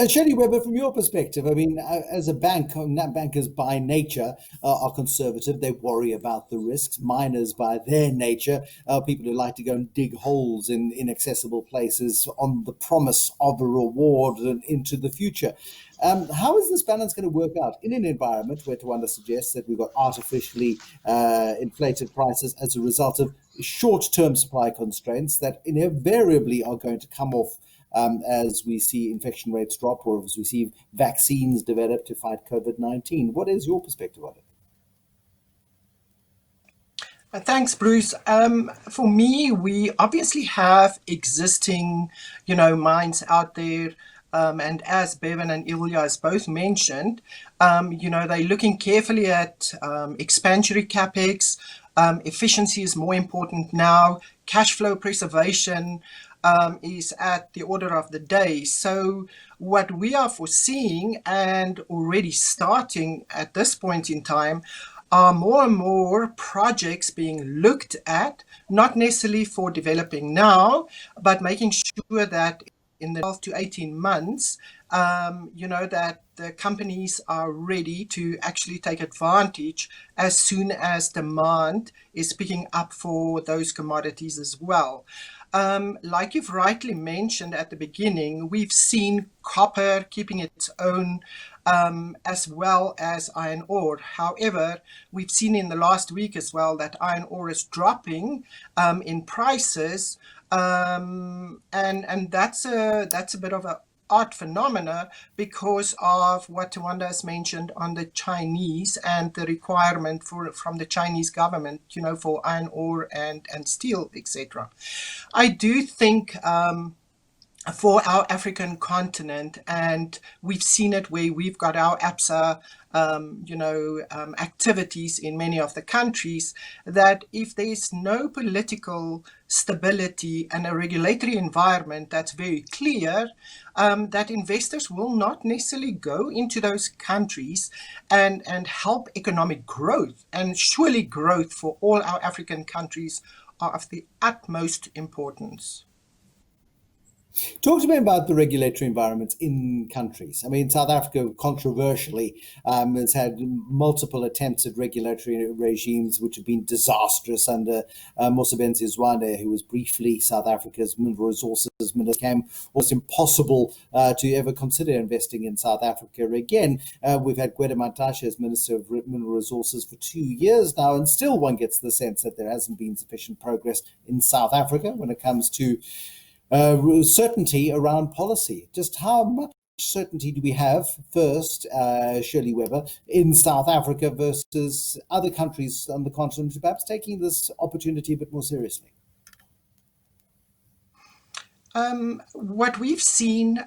Shelley Webber, from your perspective, I mean, as a bank, bankers by nature are conservative. They worry about the risks. Miners, by their nature, are people who like to go and dig holes in inaccessible places on the promise of a reward and into the future. How is this balance going to work out in an environment where Tawanda suggests that we've got artificially inflated prices as a result of short-term supply constraints that invariably are going to come off as we see infection rates drop or as we see vaccines develop to fight COVID-19? What is your perspective on it? Thanks, Bruce. For me, we obviously have existing, mines out there. And as Bevan and Ilyas both mentioned, they're looking carefully at expansionary capex. Efficiency is more important now. Cash flow preservation is at the order of the day. So what we are foreseeing and already starting at this point in time are more and more projects being looked at, not necessarily for developing now, but making sure that in the 12 to 18 months, that the companies are ready to actually take advantage as soon as demand is picking up for those commodities as well. Like you've rightly mentioned at the beginning, we've seen copper keeping its own as well as iron ore. However, we've seen in the last week as well that iron ore is dropping in prices, and that's a bit of a odd phenomena because of what Tawanda has mentioned on the Chinese and the requirement from the Chinese government, for iron ore and steel, etc. I do think for our African continent, and we've seen it where we've got our APSA, activities in many of the countries, that if there's no political stability and a regulatory environment that's very clear, that investors will not necessarily go into those countries and help economic growth. And surely growth for all our African countries are of the utmost importance. Talk to me about the regulatory environment in countries. I mean, South Africa, controversially, has had multiple attempts at regulatory regimes which have been disastrous under Mosebenzi Zwane, who was briefly South Africa's mineral resources minister. Became almost impossible to ever consider investing in South Africa again. We've had Gwede Mantashe as Minister of Mineral Resources for 2 years now, and still one gets the sense that there hasn't been sufficient progress in South Africa when it comes to certainty around policy. Just how much certainty do we have, first, Shirley Weber, in South Africa versus other countries on the continent, perhaps taking this opportunity a bit more seriously? What we've seen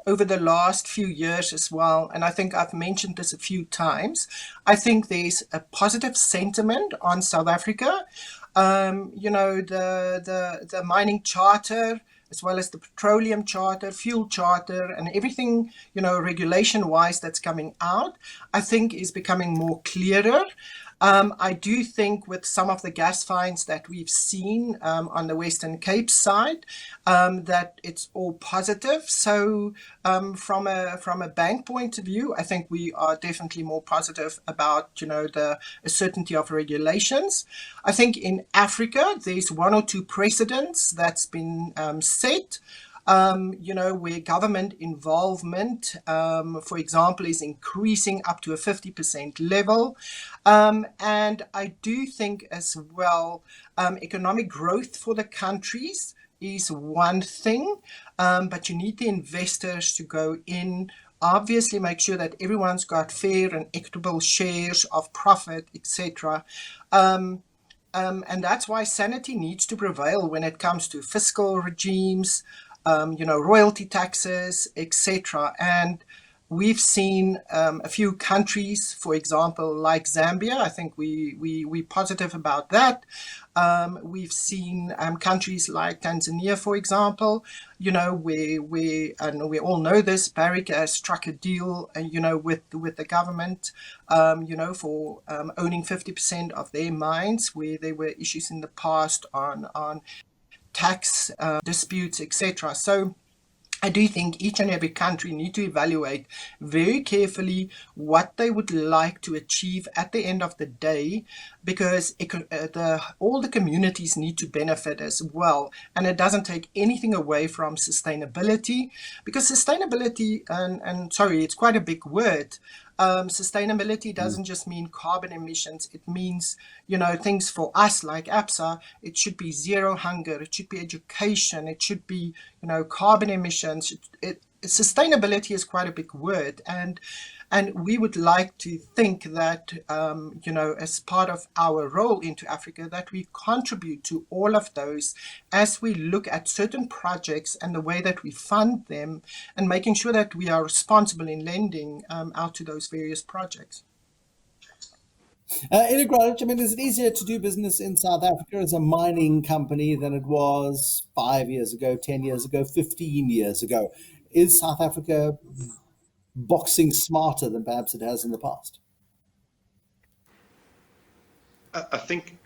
over the last few years as well, and I think I've mentioned this a few times, I think there's a positive sentiment on South Africa. The mining charter, as well as the petroleum charter, fuel charter, and everything, regulation-wise that's coming out, I think is becoming more clearer. I do think with some of the gas finds that we've seen on the Western Cape side, that it's all positive. So from a bank point of view, I think we are definitely more positive about, the certainty of regulations. I think in Africa, there's one or two precedents that's been set. Where government involvement, for example, is increasing up to a 50% level. And I do think as well, economic growth for the countries is one thing, but you need the investors to go in, obviously make sure that everyone's got fair and equitable shares of profit, etc. And that's why sanity needs to prevail when it comes to fiscal regimes, royalty taxes, etc. And we've seen a few countries, for example, like Zambia. I think we're positive about that. We've seen countries like Tanzania, for example, where and we all know this, Barrick has struck a deal, with the government, for owning 50% of their mines, where there were issues in the past on tax disputes, etc. So I do think each and every country need to evaluate very carefully what they would like to achieve at the end of the day, because all the communities need to benefit as well. And it doesn't take anything away from sustainability, because sustainability, and sorry, it's quite a big word. Sustainability doesn't just mean carbon emissions. It means, things for us like APSA. It should be zero hunger. It should be education. It should be, carbon emissions. Sustainability is quite a big word, and we would like to think that, as part of our role into Africa, that we contribute to all of those as we look at certain projects and the way that we fund them, and making sure that we are responsible in lending out to those various projects. In acknowledge, I mean, is it easier to do business in South Africa as a mining company than it was 5 years ago, 10 years ago, 15 years ago? Is South Africa boxing smarter than perhaps it has in the past? I think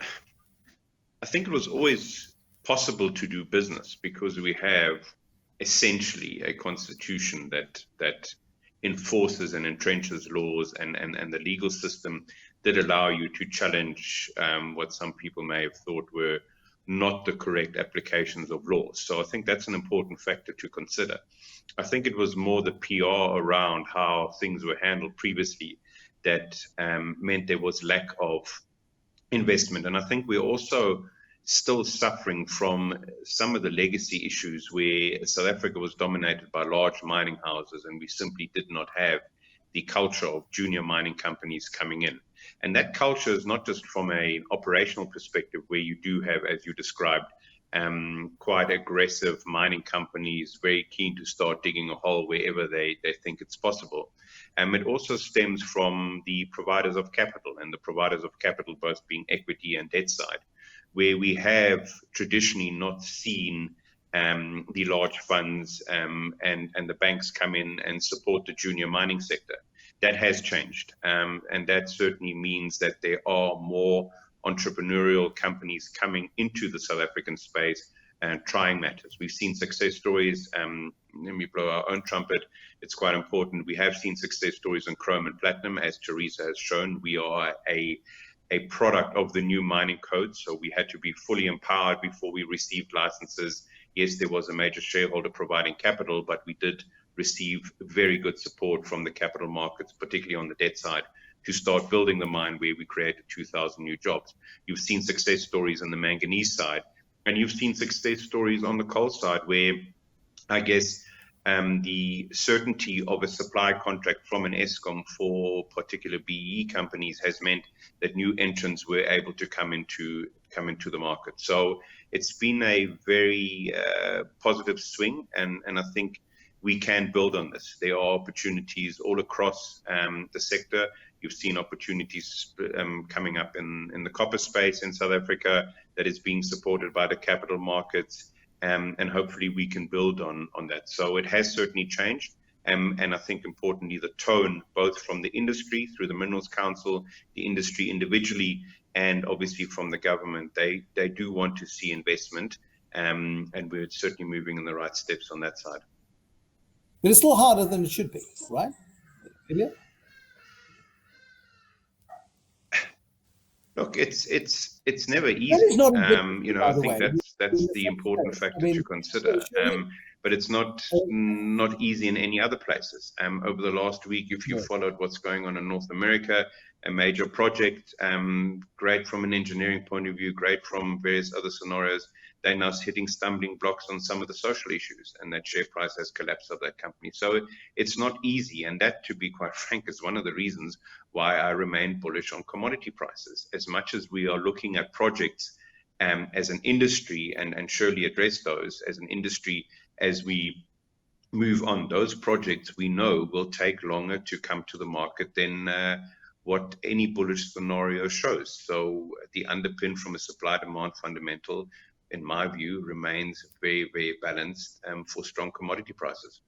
it was always possible to do business because we have essentially a constitution that enforces and entrenches laws, and the legal system that allow you to challenge what some people may have thought were not the correct applications of laws. So I think that's an important factor to consider. I think it was more the PR around how things were handled previously that meant there was lack of investment. And I think we're also still suffering from some of the legacy issues where South Africa was dominated by large mining houses, and we simply did not have the culture of junior mining companies coming in. And that culture is not just from an operational perspective, where you do have, as you described, quite aggressive mining companies, very keen to start digging a hole wherever they think it's possible. It also stems from the providers of capital, and the providers of capital both being equity and debt side, where we have traditionally not seen the large funds and the banks come in and support the junior mining sector. That has changed, and that certainly means that there are more entrepreneurial companies coming into the South African space and trying matters. We've seen success stories. Let me blow our own trumpet. It's quite important. We have seen success stories in chrome and platinum, as Teresa has shown. We are a product of the new mining code, so we had to be fully empowered before we received licenses. Yes, there was a major shareholder providing capital, but we did receive very good support from the capital markets, particularly on the debt side, to start building the mine, where we created 2,000 new jobs. You've seen success stories on the manganese side, and you've seen success stories on the coal side, where I guess the certainty of a supply contract from an Eskom for particular BEE companies has meant that new entrants were able to come into the market. So it's been a very positive swing, and I think we can build on this. There are opportunities all across the sector. You've seen opportunities coming up in the copper space in South Africa that is being supported by the capital markets, and hopefully we can build on that. So it has certainly changed, and I think importantly, the tone, both from the industry through the Minerals Council, the industry individually, and obviously from the government, they do want to see investment, and we're certainly moving in the right steps on that side. But it's still harder than it should be, right? Ilya? Look, it's never That easy. is not a good You know, by I the think way. that's the important factor to consider. But it's not easy in any other places. Over the last week, if you followed what's going on in North America, a major project, great from an engineering point of view, great from various other scenarios, they're now hitting stumbling blocks on some of the social issues, and that share price has collapsed of that company. So it's not easy, and that, to be quite frank, is one of the reasons why I remain bullish on commodity prices. As much as we are looking at projects as an industry, and surely address those as an industry as we move on, those projects we know will take longer to come to the market than what any bullish scenario shows. So the underpin from a supply-demand fundamental, in my view, remains very, very balanced for strong commodity prices.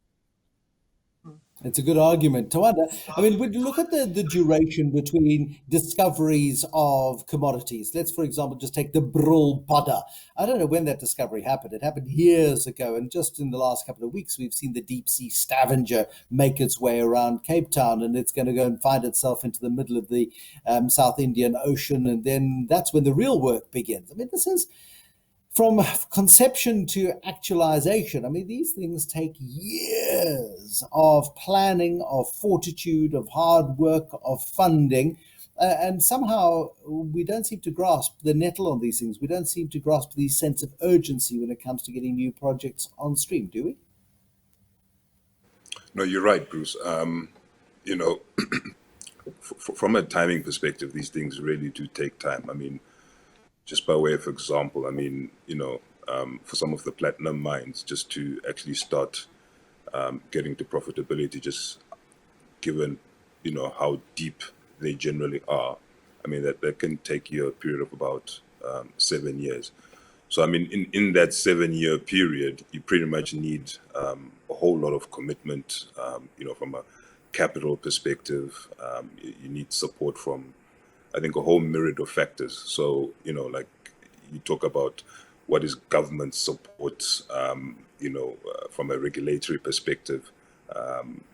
It's a good argument. To wonder, I mean, when you look at the duration between discoveries of commodities, let's, for example, just take the Brul Pada. I don't know when that discovery happened. It happened years ago. And just in the last couple of weeks, we've seen the deep sea Stavanger make its way around Cape Town, and it's going to go and find itself into the middle of the South Indian Ocean. And then that's when the real work begins. I mean, this is from conception to actualization. I mean, these things take years of planning, of fortitude, of hard work, of funding. And somehow we don't seem to grasp the nettle on these things. We don't seem to grasp the sense of urgency when it comes to getting new projects on stream, do we? No, you're right, Bruce. You know, from a timing perspective, these things really do take time. I mean, just by way of example, I mean, for some of the platinum mines, just to actually start getting to profitability, just given, how deep they generally are, I mean, that can take you a period of about 7 years. So, I mean, in that 7 year period, you pretty much need a whole lot of commitment, from a capital perspective. You need support from, I think, a whole myriad of factors. So, like you talk about what is government support, from a regulatory perspective,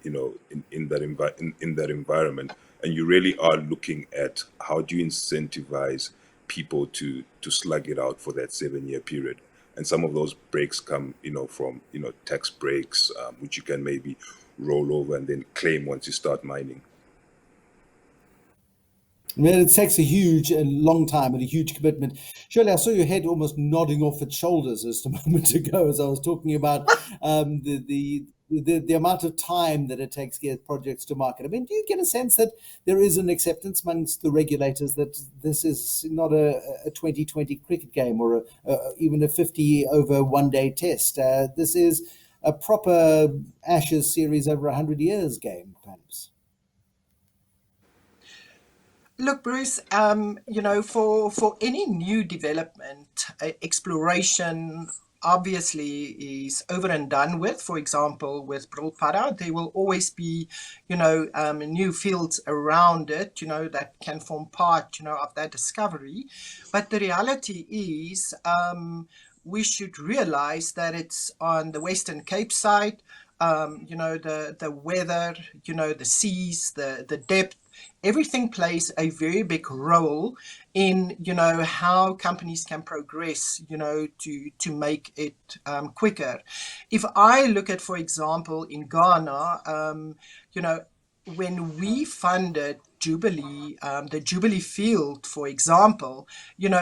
in that environment, and you really are looking at how do you incentivize people to slug it out for that 7 year period. And some of those breaks come, from tax breaks, which you can maybe roll over and then claim once you start mining. I mean, it takes a huge and long time and a huge commitment. Shirley, I saw your head almost nodding off its shoulders just a moment ago as I was talking about the amount of time that it takes to get projects to market. I mean, do you get a sense that there is an acceptance amongst the regulators that this is not a 2020 cricket game or even a 50 over 1 day test? This is a proper Ashes series over 100 years game, perhaps. Look, Bruce, for any new development, exploration obviously is over and done with. For example, with Brulpada, there will always be, new fields around it, that can form part, of that discovery. But the reality is, we should realize that it's on the Western Cape side. The weather, the seas, the depth, everything plays a very big role in, how companies can progress, to make it quicker. If I look at, for example, in Ghana, when we funded Jubilee, the Jubilee field, for example,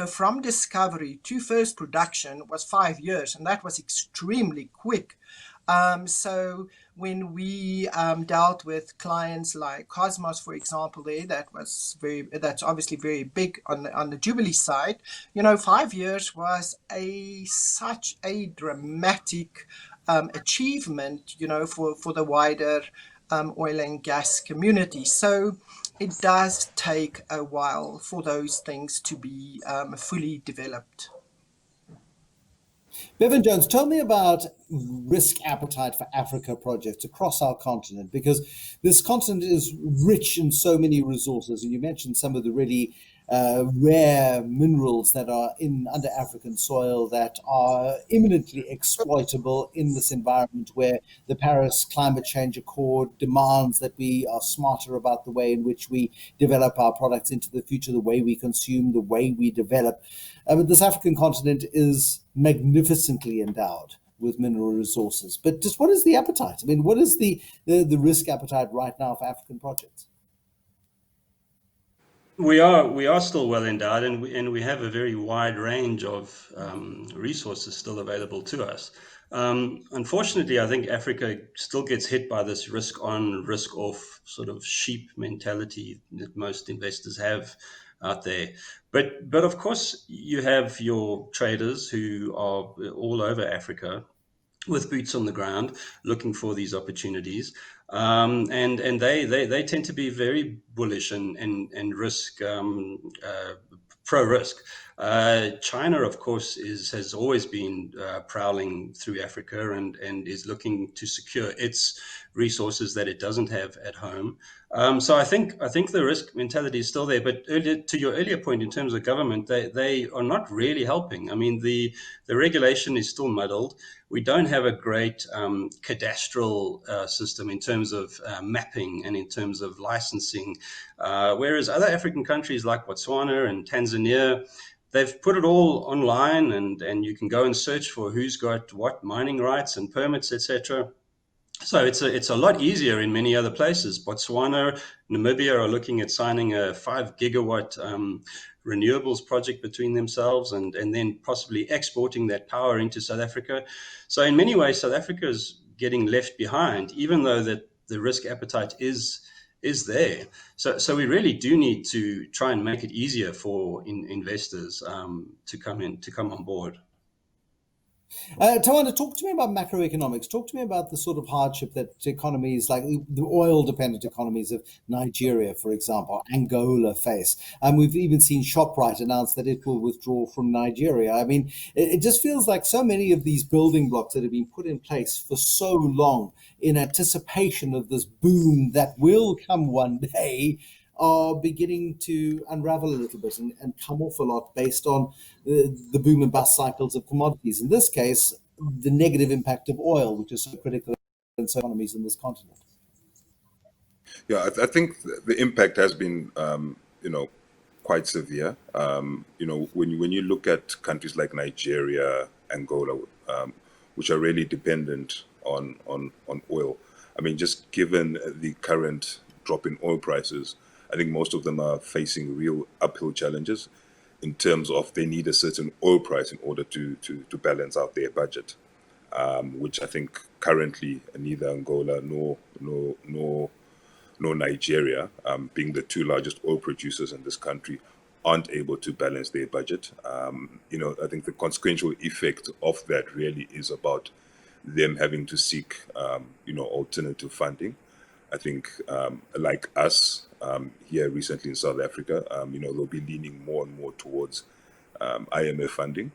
from discovery to first production was 5 years, and that was extremely quick. So when we dealt with clients like Cosmos, for example, that's obviously very big on the Jubilee side. 5 years was such a dramatic achievement, for the wider oil and gas community. So it does take a while for those things to be fully developed. Bevan Jones, tell me about risk appetite for Africa projects across our continent, because this continent is rich in so many resources. And you mentioned some of the really rare minerals that are under African soil that are imminently exploitable in this environment where the Paris Climate Change Accord demands that we are smarter about the way in which we develop our products into the future, the way we consume, the way we develop. This African continent is magnificently endowed with mineral resources. But just what is the appetite? I mean, what is the risk appetite right now for African projects? We are still well endowed, and we have a very wide range of resources still available to us. Unfortunately, I think Africa still gets hit by this risk on, risk off sort of sheep mentality that most investors have out there. But of course, you have your traders who are all over Africa with boots on the ground looking for these opportunities. And they tend to be very bullish and risk pro risk. China, of course, has always been prowling through Africa and is looking to secure its resources that it doesn't have at home. So I think the risk mentality is still there. But to your earlier point, in terms of government, they are not really helping. I mean, the regulation is still muddled. We don't have a great cadastral system in terms of mapping and in terms of licensing, whereas other African countries like Botswana and Tanzania, they've put it all online, and you can go and search for who's got what mining rights and permits, etc. So it's a lot easier in many other places. Botswana, Namibia are looking at signing a 5 gigawatt renewables project between themselves, and then possibly exporting that power into South Africa. So in many ways, South Africa is getting left behind, even though that the risk appetite is there. So we really do need to try and make it easier for investors to come on board. Tawana, talk to me about macroeconomics. Talk to me about the sort of hardship that economies like the oil-dependent economies of Nigeria, for example, Angola face. And we've even seen ShopRite announce that it will withdraw from Nigeria. I mean, it just feels like so many of these building blocks that have been put in place for so long in anticipation of this boom that will come one day are beginning to unravel a little bit and come off a lot based on the boom and bust cycles of commodities. In this case, the negative impact of oil, which is so critical in some economies in this continent. Yeah, I think the impact has been, quite severe. When you look at countries like Nigeria, Angola, which are really dependent on oil. I mean, just given the current drop in oil prices, I think most of them are facing real uphill challenges in terms of they need a certain oil price in order to balance out their budget, which I think currently neither Angola nor Nigeria, being the two largest oil producers in this country, aren't able to balance their budget. I think the consequential effect of that really is about them having to seek, alternative funding. I think, like us here recently in South Africa, they'll be leaning more and more towards IMF funding.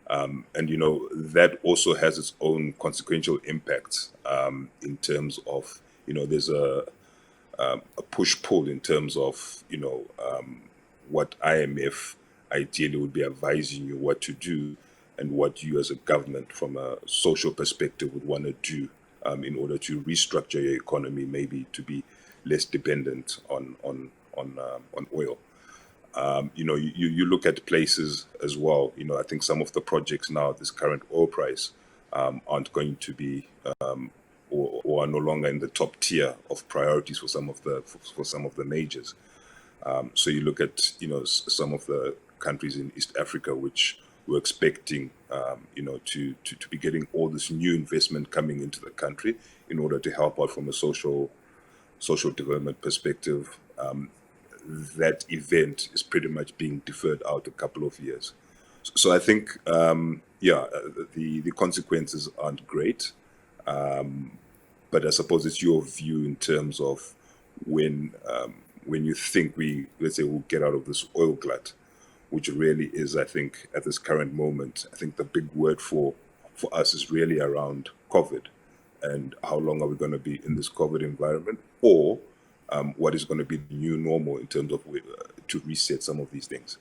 And that also has its own consequential impacts in terms of, there's a push-pull in terms of, what IMF ideally would be advising you what to do and what you as a government from a social perspective would want to do in order to restructure your economy, maybe to be less dependent on oil. You look at places as well. I think some of the projects now at this current oil price aren't going to be or are no longer in the top tier of priorities for some of the majors. So you look at some of the countries in East Africa which were expecting to be getting all this new investment coming into the country in order to help out from a social development perspective. That event is pretty much being deferred out a couple of years. So I think, the consequences aren't great. But I suppose it's your view in terms of when you think let's say we'll get out of this oil glut, which really is, I think, at this current moment, I think the big word for us is really around COVID and how long are we going to be in this COVID environment, or what is going to be the new normal in terms of to reset some of these things.